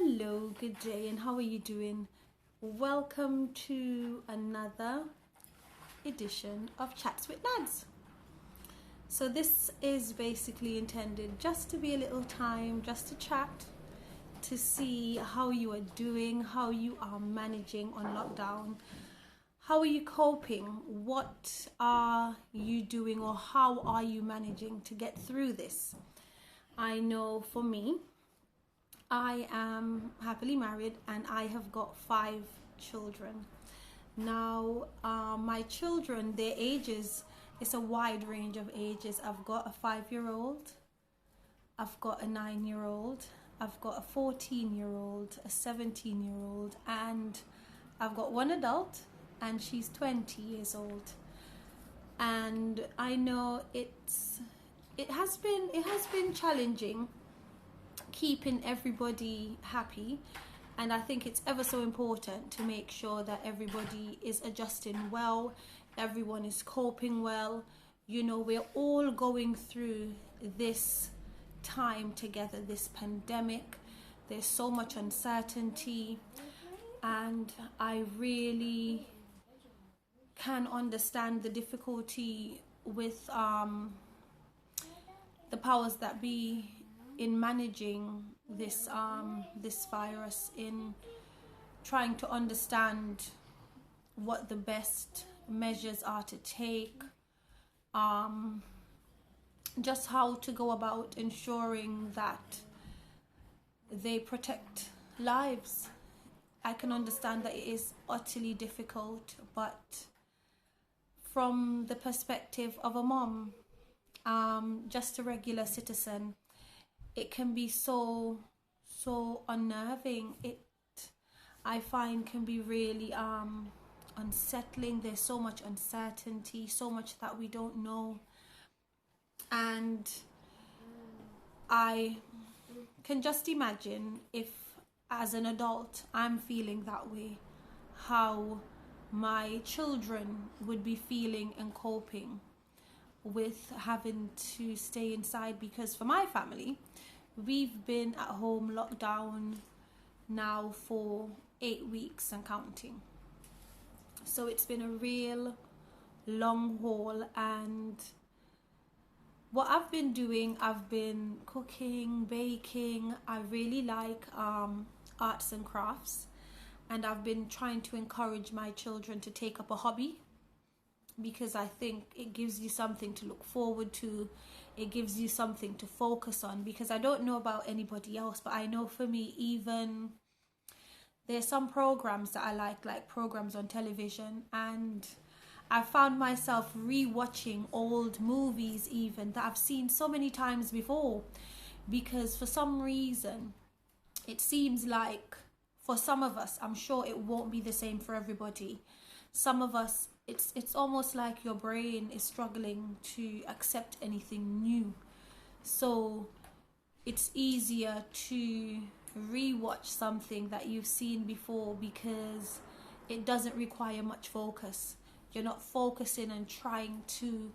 Hello, good day, and how are you doing? Welcome to another edition of Chats with Nads. So this is basically intended just to be a little time, just to chat, to see how you are doing, how you are managing on lockdown. How are you coping? What are you doing, or how are you managing to get through this? I know for me, I am happily married and I have got 5 children. Now, my children, their ages, it's a wide range of ages. I've got a 5-year-old, I've got a 9-year-old, I've got a 14-year-old, a 17-year-old, and I've got one adult, and she's 20 years old. And I know it has been challenging keeping everybody happy, and I think it's ever so important to make sure that everybody is adjusting well, everyone is coping well. You know, we're all going through this time together, this pandemic. There's so much uncertainty, and I really can understand the difficulty with the powers that be in managing this virus, in trying to understand what the best measures are to take, just how to go about ensuring that they protect lives. I can understand that it is utterly difficult, but from the perspective of a mom, just a regular citizen, it can be so unnerving. I find can be really unsettling. There's so much uncertainty, so much that we don't know, and I can just imagine if, as an adult, I'm feeling that way, how my children would be feeling and coping with having to stay inside. Because for my family, we've been at home lockdown now for 8 weeks and counting. So it's been a real long haul, and what I've been doing, I've been cooking, baking. I really like arts and crafts, and I've been trying to encourage my children to take up a hobby, because I think it gives you something to look forward to. It gives you something to focus on, because I don't know about anybody else, but I know for me, even there's some programs that I like programs on television, and I found myself re-watching old movies even that I've seen so many times before, because for some reason it seems like for some of us, I'm sure it won't be the same for everybody, some of us, it's almost like your brain is struggling to accept anything new. So it's easier to rewatch something that you've seen before, because it doesn't require much focus. You're not focusing and trying to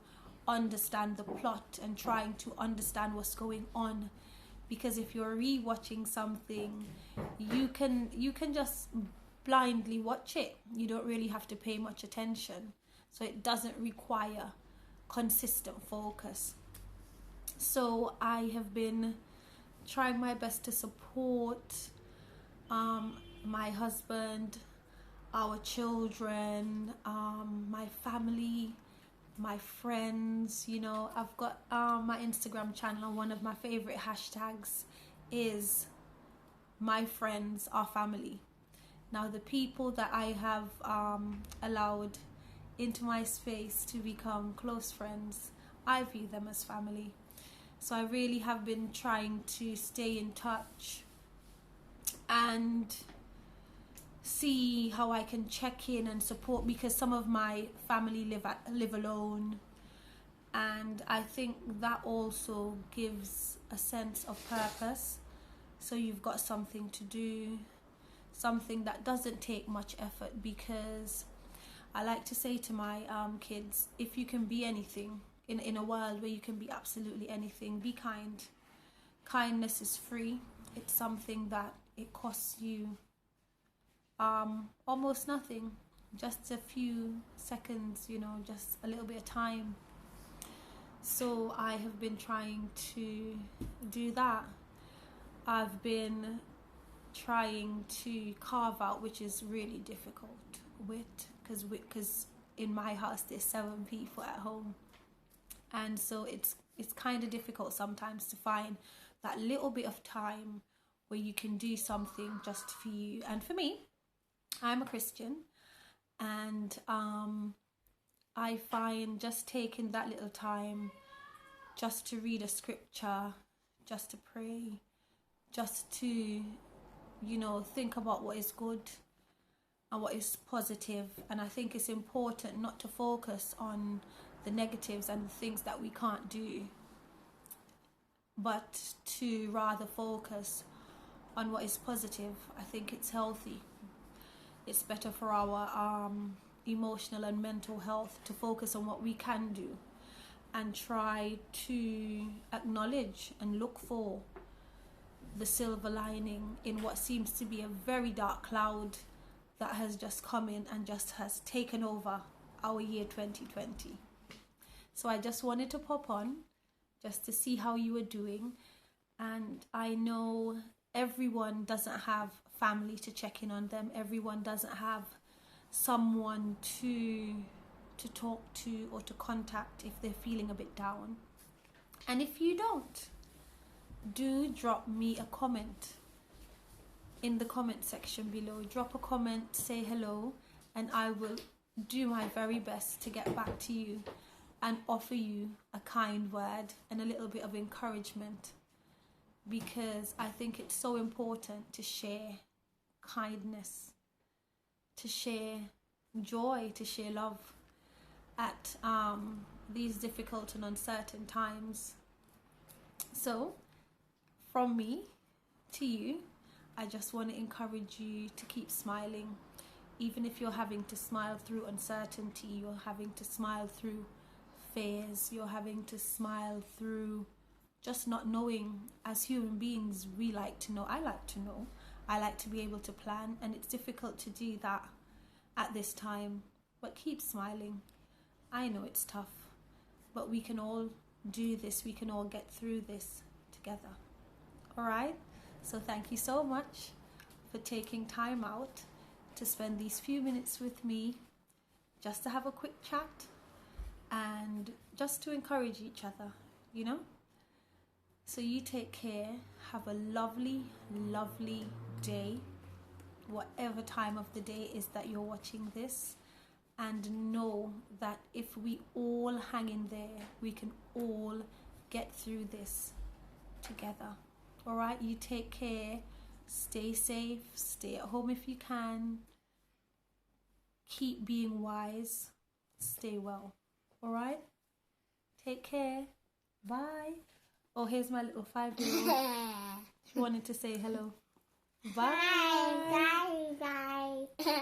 understand the plot and trying to understand what's going on. Because if you're rewatching something, you can just blindly watch it. You don't really have to pay much attention, so it doesn't require consistent focus. So I have been trying my best to support my husband, our children, my family, my friends. You know, I've got my Instagram channel, and one of my favorite hashtags is my friends are family. Now, the people that I have allowed into my space to become close friends, I view them as family. So I really have been trying to stay in touch and see how I can check in and support, because some of my family live alone, and I think that also gives a sense of purpose. So you've got something to do, something that doesn't take much effort, because I like to say to my kids, if you can be anything in a world where you can be absolutely anything, be kind. Kindness is free. it's something that it costs you almost nothing, just a few seconds, you know, just a little bit of time. So I have been trying to do that. I've been trying to carve out, which is really difficult because in my house there's 7 people at home, and so it's kind of difficult sometimes to find that little bit of time where you can do something just for you. And for me, I'm a Christian, and I find just taking that little time just to read a scripture, just to pray, just to, you know, think about what is good and what is positive. And I think it's important not to focus on the negatives and the things that we can't do, but to rather focus on what is positive. I think it's healthy. It's better for our emotional and mental health to focus on what we can do and try to acknowledge and look for the silver lining in what seems to be a very dark cloud that has just come in and just has taken over our year 2020. So I just wanted to pop on just to see how you were doing. And I know everyone doesn't have family to check in on them. Everyone doesn't have someone to talk to or to contact if they're feeling a bit down. And if you don't, do drop me a comment in the comment section below. Drop a comment, say hello, and I will do my very best to get back to you and offer you a kind word and a little bit of encouragement, because I think it's so important to share kindness, to share joy, to share love at these difficult and uncertain times. So from me to you, I just want to encourage you to keep smiling. Even if you're having to smile through uncertainty, you're having to smile through fears, you're having to smile through just not knowing. As human beings, we like to know. I like to know. I like to be able to plan, and it's difficult to do that at this time. But keep smiling. I know it's tough, but we can all do this. We can all get through this together. All right? So thank you so much for taking time out to spend these few minutes with me, just to have a quick chat and just to encourage each other, you know? So you take care. Have a lovely, lovely day, whatever time of the day is that you're watching this. And know that if we all hang in there, we can all get through this together. All right, you take care. Stay safe. Stay at home if you can. Keep being wise. Stay well. All right, take care. Bye. Oh, here's my little 5-year-old. She wanted to say hello. Bye. Bye. Bye. Bye.